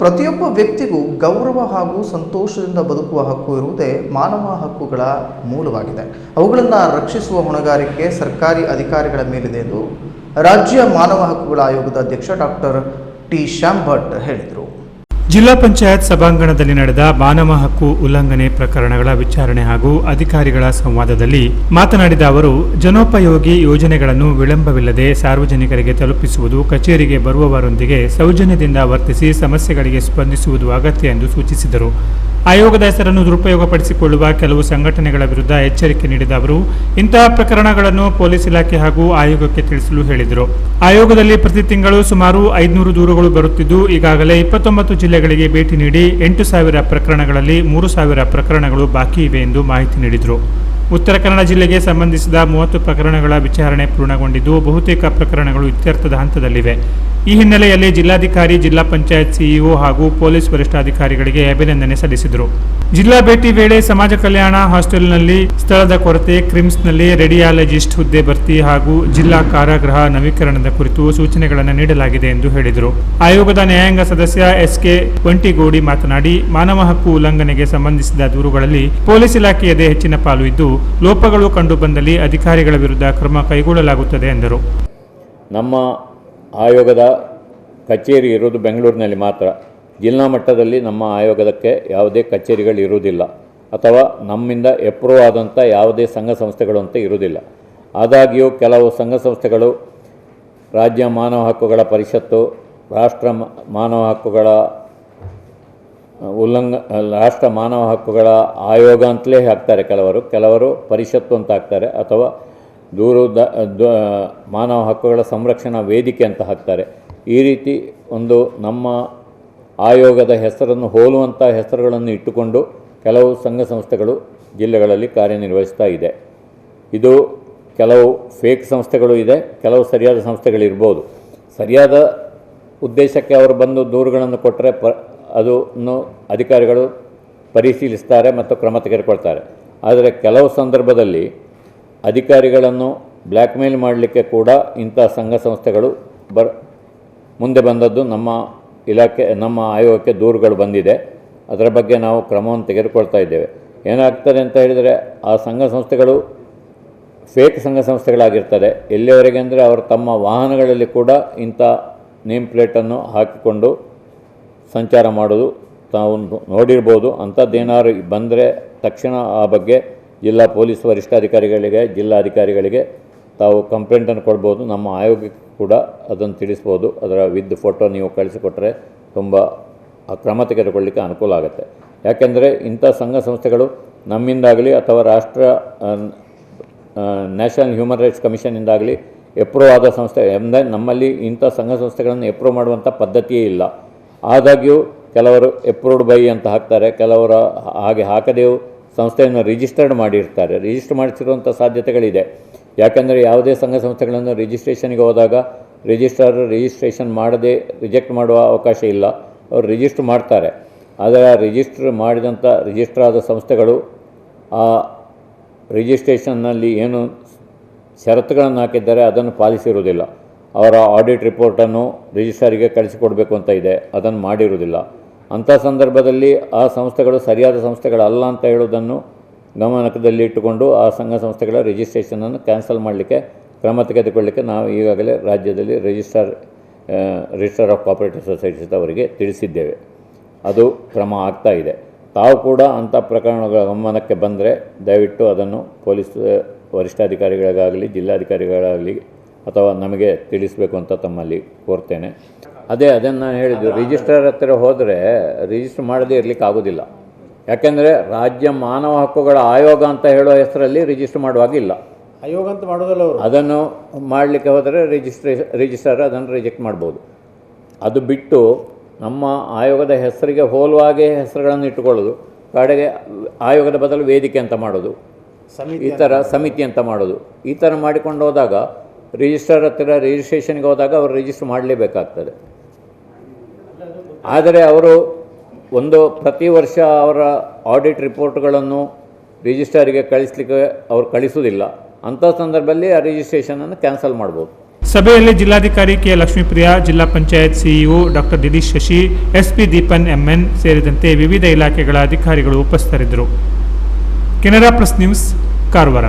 ಪ್ರತಿಯೊಬ್ಬ ವ್ಯಕ್ತಿಗೂ ಗೌರವ ಹಾಗೂ ಸಂತೋಷದಿಂದ ಬದುಕುವ ಹಕ್ಕು ಇರುವುದೇ ಮಾನವ ಹಕ್ಕುಗಳ ಮೂಲವಾಗಿದೆ. ಅವುಗಳನ್ನು ರಕ್ಷಿಸುವ ಹೊಣೆಗಾರಿಕೆ ಸರ್ಕಾರಿ ಅಧಿಕಾರಿಗಳ ಮೇಲಿದೆ ಎಂದು ರಾಜ್ಯ ಮಾನವ ಹಕ್ಕುಗಳ ಆಯೋಗದ ಅಧ್ಯಕ್ಷ ಡಾಕ್ಟರ್ ಟಿ ಶ್ಯಾಮ್ ಭಟ್ ಹೇಳಿದರು. ಜಿಲ್ಲಾ ಪಂಚಾಯತ್ ಸಭಾಂಗಣದಲ್ಲಿ ನಡೆದ ಮಾನವ ಹಕ್ಕು ಉಲ್ಲಂಘನೆ ಪ್ರಕರಣಗಳ ವಿಚಾರಣೆ ಹಾಗೂ ಅಧಿಕಾರಿಗಳ ಸಂವಾದದಲ್ಲಿ ಮಾತನಾಡಿದ ಅವರು, ಜನೋಪಯೋಗಿ ಯೋಜನೆಗಳನ್ನು ವಿಳಂಬವಿಲ್ಲದೆ ಸಾರ್ವಜನಿಕರಿಗೆ ತಲುಪಿಸುವುದು, ಕಚೇರಿಗೆ ಬರುವವರೊಂದಿಗೆ ಸೌಜನ್ಯದಿಂದ ವರ್ತಿಸಿ ಸಮಸ್ಯೆಗಳಿಗೆ ಸ್ಪಂದಿಸುವುದು ಅಗತ್ಯ ಎಂದು ಸೂಚಿಸಿದರು. ಆಯೋಗದ ಹೆಸರನ್ನು ದುರುಪಯೋಗಪಡಿಸಿಕೊಳ್ಳುವ ಕೆಲವು ಸಂಘಟನೆಗಳ ವಿರುದ್ಧ ಎಚ್ಚರಿಕೆ ನೀಡಿದ ಅವರು, ಇಂತಹ ಪ್ರಕರಣಗಳನ್ನು ಪೊಲೀಸ್ ಇಲಾಖೆ ಹಾಗೂ ಆಯೋಗಕ್ಕೆ ತಿಳಿಸಲು ಹೇಳಿದರು. ಆಯೋಗದಲ್ಲಿ ಪ್ರತಿ ತಿಂಗಳು ಸುಮಾರು 500 ದೂರುಗಳು ಬರುತ್ತಿದ್ದು, ಈಗಾಗಲೇ 29 ಜಿಲ್ಲೆಗಳಿಗೆ ಭೇಟಿ ನೀಡಿ 8,000 ಪ್ರಕರಣಗಳಲ್ಲಿ 3,000 ಪ್ರಕರಣಗಳು ಬಾಕಿ ಇವೆ ಎಂದು ಮಾಹಿತಿ ನೀಡಿದರು. ಉತ್ತರ ಕನ್ನಡ ಜಿಲ್ಲೆಗೆ ಸಂಬಂಧಿಸಿದ 30 ಪ್ರಕರಣಗಳ ವಿಚಾರಣೆ ಪೂರ್ಣಗೊಂಡಿದ್ದು, ಬಹುತೇಕ ಪ್ರಕರಣಗಳು ಇತ್ಯರ್ಥದ ಹಂತದಲ್ಲಿವೆ. ಈ ಹಿನ್ನೆಲೆಯಲ್ಲಿ ಜಿಲ್ಲಾಧಿಕಾರಿ, ಜಿಲ್ಲಾ ಪಂಚಾಯತ್ ಸಿಇಒ ಹಾಗೂ ಪೊಲೀಸ್ ವರಿಷ್ಠಾಧಿಕಾರಿಗಳಿಗೆ ಅಭಿನಂದನೆ ಸಲ್ಲಿಸಿದರು. ಜಿಲ್ಲಾ ಭೇಟಿ ವೇಳೆ ಸಮಾಜ ಕಲ್ಯಾಣ ಹಾಸ್ಟೆಲ್ನಲ್ಲಿ ಸ್ಥಳದ ಕೊರತೆ, ಕ್ರಿಮ್ಸ್ನಲ್ಲಿ ರೇಡಿಯಾಲಜಿಸ್ಟ್ ಹುದ್ದೆ ಭರ್ತಿ ಹಾಗೂ ಜಿಲ್ಲಾ ಕಾರಾಗೃಹ ನವೀಕರಣದ ಕುರಿತು ಸೂಚನೆಗಳನ್ನು ನೀಡಲಾಗಿದೆ ಎಂದು ಹೇಳಿದರು. ಆಯೋಗದ ನ್ಯಾಯಾಂಗ ಸದಸ್ಯ ಎಸ್.ಕೆ. ವಂಟಿಗೋಡಿ ಮಾತನಾಡಿ, ಮಾನವ ಹಕ್ಕು ಉಲ್ಲಂಘನೆಗೆ ಸಂಬಂಧಿಸಿದ ದೂರುಗಳಲ್ಲಿ ಪೊಲೀಸ್ ಇಲಾಖೆಯದೇ ಹೆಚ್ಚಿನ ಪಾಲು ಇದ್ದು, ಲೋಪಗಳು ಕಂಡುಬಂದಲ್ಲಿ ಅಧಿಕಾರಿಗಳ ವಿರುದ್ಧ ಕ್ರಮ ಕೈಗೊಳ್ಳಲಾಗುತ್ತದೆ ಎಂದರು. ನಮ್ಮ ಆಯೋಗದ ಕಚೇರಿ ಇರುವುದು ಬೆಂಗಳೂರಿನಲ್ಲಿ ಮಾತ್ರ. ಜಿಲ್ಲಾ ಮಟ್ಟದಲ್ಲಿ ನಮ್ಮ ಆಯೋಗದಕ್ಕೆ ಯಾವುದೇ ಕಚೇರಿಗಳು ಇರುವುದಿಲ್ಲ ಅಥವಾ ನಮ್ಮಿಂದ ಎಪ್ರೂವ್ ಆದಂಥ ಯಾವುದೇ ಸಂಘ ಸಂಸ್ಥೆಗಳು ಅಂತ ಇರುವುದಿಲ್ಲ. ಆದಾಗ್ಯೂ ಕೆಲವು ಸಂಘ ಸಂಸ್ಥೆಗಳು ರಾಜ್ಯ ಮಾನವ ಹಕ್ಕುಗಳ ಪರಿಷತ್ತು, ರಾಷ್ಟ್ರ ಮಾನವ ಹಕ್ಕುಗಳ ರಾಷ್ಟ್ರ ಮಾನವ ಹಕ್ಕುಗಳ ಆಯೋಗ ಅಂತಲೇ ಹಾಕ್ತಾರೆ, ಕೆಲವರು ಪರಿಷತ್ತು ಅಂತ ಹಾಕ್ತಾರೆ, ಅಥವಾ ಮಾನವ ಹಕ್ಕುಗಳ ಸಂರಕ್ಷಣಾ ವೇದಿಕೆ ಅಂತ ಹಾಕ್ತಾರೆ. ಈ ರೀತಿ ಒಂದು ನಮ್ಮ ಆಯೋಗದ ಹೆಸರನ್ನು ಹೋಲುವಂಥ ಹೆಸರುಗಳನ್ನು ಇಟ್ಟುಕೊಂಡು ಕೆಲವು ಸಂಘ ಸಂಸ್ಥೆಗಳು ಜಿಲ್ಲೆಗಳಲ್ಲಿ ಕಾರ್ಯನಿರ್ವಹಿಸ್ತಾ ಇದೆ. ಇದು ಕೆಲವು ಫೇಕ್ ಸಂಸ್ಥೆಗಳು ಇದೆ, ಕೆಲವು ಸರಿಯಾದ ಸಂಸ್ಥೆಗಳಿರ್ಬೋದು. ಸರಿಯಾದ ಉದ್ದೇಶಕ್ಕೆ ಅವರು ಬಂದು ದೂರುಗಳನ್ನು ಕೊಟ್ಟರೆ ಅದನ್ನು ಅಧಿಕಾರಿಗಳು ಪರಿಶೀಲಿಸ್ತಾರೆ ಮತ್ತು ಕ್ರಮ ತೆಗೆದುಕೊಳ್ತಾರೆ. ಆದರೆ ಕೆಲವು ಸಂದರ್ಭದಲ್ಲಿ ಅಧಿಕಾರಿಗಳನ್ನು ಬ್ಲ್ಯಾಕ್ ಮೇಲ್ ಮಾಡಲಿಕ್ಕೆ ಕೂಡ ಇಂಥ ಸಂಘ ಸಂಸ್ಥೆಗಳು ಮುಂದೆ ಬಂದದ್ದು ನಮ್ಮ ಆಯೋಗಕ್ಕೆ ದೂರುಗಳು ಬಂದಿದೆ. ಅದರ ಬಗ್ಗೆ ನಾವು ಕ್ರಮವನ್ನು ತೆಗೆದುಕೊಳ್ತಾ ಇದ್ದೇವೆ. ಏನಾಗ್ತದೆ ಅಂತ ಹೇಳಿದರೆ, ಆ ಸಂಘ ಸಂಸ್ಥೆಗಳು ಫೇಕ್ ಸಂಘ ಸಂಸ್ಥೆಗಳಾಗಿರ್ತದೆ. ಎಲ್ಲಿಯವರೆಗೆ ಅಂದರೆ ಅವರು ತಮ್ಮ ವಾಹನಗಳಲ್ಲಿ ಕೂಡ ಇಂಥ ನೇಮ್ ಪ್ಲೇಟನ್ನು ಹಾಕಿಕೊಂಡು ಸಂಚಾರ ಮಾಡೋದು ತಾವು ನೋಡಿರ್ಬೋದು. ಅಂಥದ್ದೇನಾದ್ರು ಬಂದರೆ ತಕ್ಷಣ ಆ ಬಗ್ಗೆ ಜಿಲ್ಲಾ ಪೊಲೀಸ್ ವರಿಷ್ಠಾಧಿಕಾರಿಗಳಿಗೆ, ಜಿಲ್ಲಾಧಿಕಾರಿಗಳಿಗೆ ತಾವು ಕಂಪ್ಲೇಂಟನ್ನು ಕೊಡ್ಬೋದು. ನಮ್ಮ ಆಯೋಗಕ್ಕೆ ಕೂಡ ಅದನ್ನು ತಿಳಿಸ್ಬೋದು. ಅದರ ವಿದ್ ಫೋಟೋ ನೀವು ಕಳಿಸಿಕೊಟ್ರೆ ತುಂಬ ಕ್ರಮ ತೆಗೆದುಕೊಳ್ಳಲಿಕ್ಕೆ ಅನುಕೂಲ ಆಗುತ್ತೆ. ಯಾಕೆಂದರೆ ಇಂಥ ಸಂಘ ಸಂಸ್ಥೆಗಳು ನಮ್ಮಿಂದಾಗಲಿ ಅಥವಾ ನ್ಯಾಷನಲ್ ಹ್ಯೂಮನ್ ರೈಟ್ಸ್ ಕಮಿಷನಿಂದಾಗಲಿ ಎಪ್ರೂವ್ ಆದ ಸಂಸ್ಥೆ ಎಂದರೆ ನಮ್ಮಲ್ಲಿ ಇಂಥ ಸಂಘ ಸಂಸ್ಥೆಗಳನ್ನು ಎಪ್ರೂವ್ ಮಾಡುವಂಥ ಪದ್ಧತಿಯೇ ಇಲ್ಲ. ಆದಾಗ್ಯೂ ಕೆಲವರು ಎಪ್ರೂವ್ಡ್ ಬೈ ಅಂತ ಹಾಕ್ತಾರೆ, ಕೆಲವರು ಹಾಗೆ ಹಾಕದೆಯೂ ಸಂಸ್ಥೆಯನ್ನು ರಿಜಿಸ್ಟರ್ಡ್ ಮಾಡಿರ್ತಾರೆ. ರಿಜಿಸ್ಟರ್ ಮಾಡಿಸಿರುವಂಥ ಸಾಧ್ಯತೆಗಳಿದೆ. ಯಾಕೆಂದರೆ ಯಾವುದೇ ಸಂಘ ಸಂಸ್ಥೆಗಳನ್ನು ರಿಜಿಸ್ಟ್ರೇಷನ್ಗೆ ಹೋದಾಗ ರಿಜಿಸ್ಟ್ರೇಷನ್ ಮಾಡದೆ ರಿಜೆಕ್ಟ್ ಮಾಡುವ ಅವಕಾಶ ಇಲ್ಲ. ಅವರು ರಿಜಿಸ್ಟರ್ ಮಾಡ್ತಾರೆ. ಆದರೆ ರಿಜಿಸ್ಟರ್ ಆದ ಸಂಸ್ಥೆಗಳು ಆ ರಿಜಿಸ್ಟ್ರೇಷನ್ನಲ್ಲಿ ಏನು ಷರತ್ತುಗಳನ್ನು ಹಾಕಿದ್ದಾರೆ ಅದನ್ನು ಪಾಲಿಸಿರುವುದಿಲ್ಲ. ಅವರ ಆಡಿಟ್ ರಿಪೋರ್ಟನ್ನು ರಿಜಿಸ್ಟ್ರಾರಿಗೆ ಕಳಿಸಿಕೊಡಬೇಕು ಅಂತ ಇದೆ, ಅದನ್ನು ಮಾಡಿರುವುದಿಲ್ಲ. ಅಂಥ ಸಂದರ್ಭದಲ್ಲಿ ಆ ಸಂಸ್ಥೆಗಳು ಸರಿಯಾದ ಸಂಸ್ಥೆಗಳಲ್ಲ ಅಂತ ಹೇಳುವುದನ್ನು ಗಮನದಲ್ಲಿ ಇಟ್ಟುಕೊಂಡು ಆ ಸಂಘ ಸಂಸ್ಥೆಗಳ ರಿಜಿಸ್ಟ್ರೇಷನನ್ನು ಕ್ಯಾನ್ಸಲ್ ಮಾಡಲಿಕ್ಕೆ, ಕ್ರಮ ತೆಗೆದುಕೊಳ್ಳಲಿಕ್ಕೆ ನಾವು ಈಗಾಗಲೇ ರಾಜ್ಯದಲ್ಲಿ ರಿಜಿಸ್ಟರ್ ಆಫ್ ಕೋಆಪರೇಟಿವ್ ಸೊಸೈಟೀಸ್ ಅವರಿಗೆ ತಿಳಿಸಿದ್ದೇವೆ. ಅದು ಕ್ರಮ ಆಗ್ತಾ ಇದೆ. ತಾವು ಕೂಡ ಅಂಥ ಪ್ರಕರಣಗಳ ಗಮನಕ್ಕೆ ಬಂದರೆ ದಯವಿಟ್ಟು ಅದನ್ನು ಪೊಲೀಸ್ ವರಿಷ್ಠಾಧಿಕಾರಿಗಳಿಗಾಗಲಿ, ಜಿಲ್ಲಾಧಿಕಾರಿಗಳಾಗಲಿ ಅಥವಾ ನಮಗೆ ತಿಳಿಸಬೇಕು ಅಂತ ತಮ್ಮಲ್ಲಿ ಕೋರ್ತೇನೆ. ಅದನ್ನು ಹೇಳಿದ್ದು, ರಿಜಿಸ್ಟರ್ ಹತ್ತಿರ ಹೋದರೆ ರಿಜಿಸ್ಟರ್ ಮಾಡದೇ ಇರಲಿಕ್ಕೆ ಆಗೋದಿಲ್ಲ. ಯಾಕೆಂದರೆ ರಾಜ್ಯ ಮಾನವ ಹಕ್ಕುಗಳ ಆಯೋಗ ಅಂತ ಹೇಳೋ ಹೆಸರಲ್ಲಿ ರಿಜಿಸ್ಟರ್ ಮಾಡುವಾಗಿಲ್ಲ. ಆಯೋಗ ಅಂತ ಮಾಡೋದಲ್ಲ ಅವರು. ಅದನ್ನು ಮಾಡಲಿಕ್ಕೆ ಹೋದರೆ ರಿಜಿಸ್ಟರ್ ಅದನ್ನು ರಿಜೆಕ್ಟ್ ಮಾಡ್ಬೋದು. ಅದು ಬಿಟ್ಟು ನಮ್ಮ ಆಯೋಗದ ಹೆಸರಿಗೆ ಹೋಲುವಾಗೆ ಹೆಸರುಗಳನ್ನು ಇಟ್ಟುಕೊಳ್ಳೋದು, ಕಡೆಗೆ ಆಯೋಗದ ಬದಲು ವೇದಿಕೆ ಅಂತ ಮಾಡೋದು, ಈ ಥರ ಸಮಿತಿ ಅಂತ ಮಾಡೋದು, ಈ ಥರ ಮಾಡಿಕೊಂಡು ಹೋದಾಗ ರಿಜಿಸ್ಟರ್ ಹತ್ತಿರ ರಿಜಿಸ್ಟ್ರೇಷನ್ಗೆ ಹೋದಾಗ ಅವರು ರಿಜಿಸ್ಟರ್ ಮಾಡಲೇಬೇಕಾಗ್ತದೆ. ಆದರೆ ಅವರು ಪ್ರತಿ ವರ್ಷ ಅವರ ಆಡಿಟ್ ರಿಪೋರ್ಟ್ಗಳನ್ನು ರಿಜಿಸ್ಟ್ರಾರಿಗೆ ಕಳಿಸಲಿಕ್ಕೆ ಅವರು ಕಳಿಸುವುದಿಲ್ಲ. ಅಂಥ ಸಂದರ್ಭದಲ್ಲಿ ಆ ರಿಜಿಸ್ಟ್ರೇಷನನ್ನು ಕ್ಯಾನ್ಸಲ್ ಮಾಡ್ಬೋದು. ಸಭೆಯಲ್ಲಿ ಜಿಲ್ಲಾಧಿಕಾರಿ ಕೆ ಲಕ್ಷ್ಮೀಪ್ರಿಯಾ, ಜಿಲ್ಲಾ panchayat CEO doctor Dilish Shashi, SP Deepan MN ಸೇರಿದಂತೆ ವಿವಿಧ ಇಲಾಖೆಗಳ ಅಧಿಕಾರಿಗಳು ಉಪಸ್ಥಿತರಿದ್ದರು. Canara plus news, Karwar.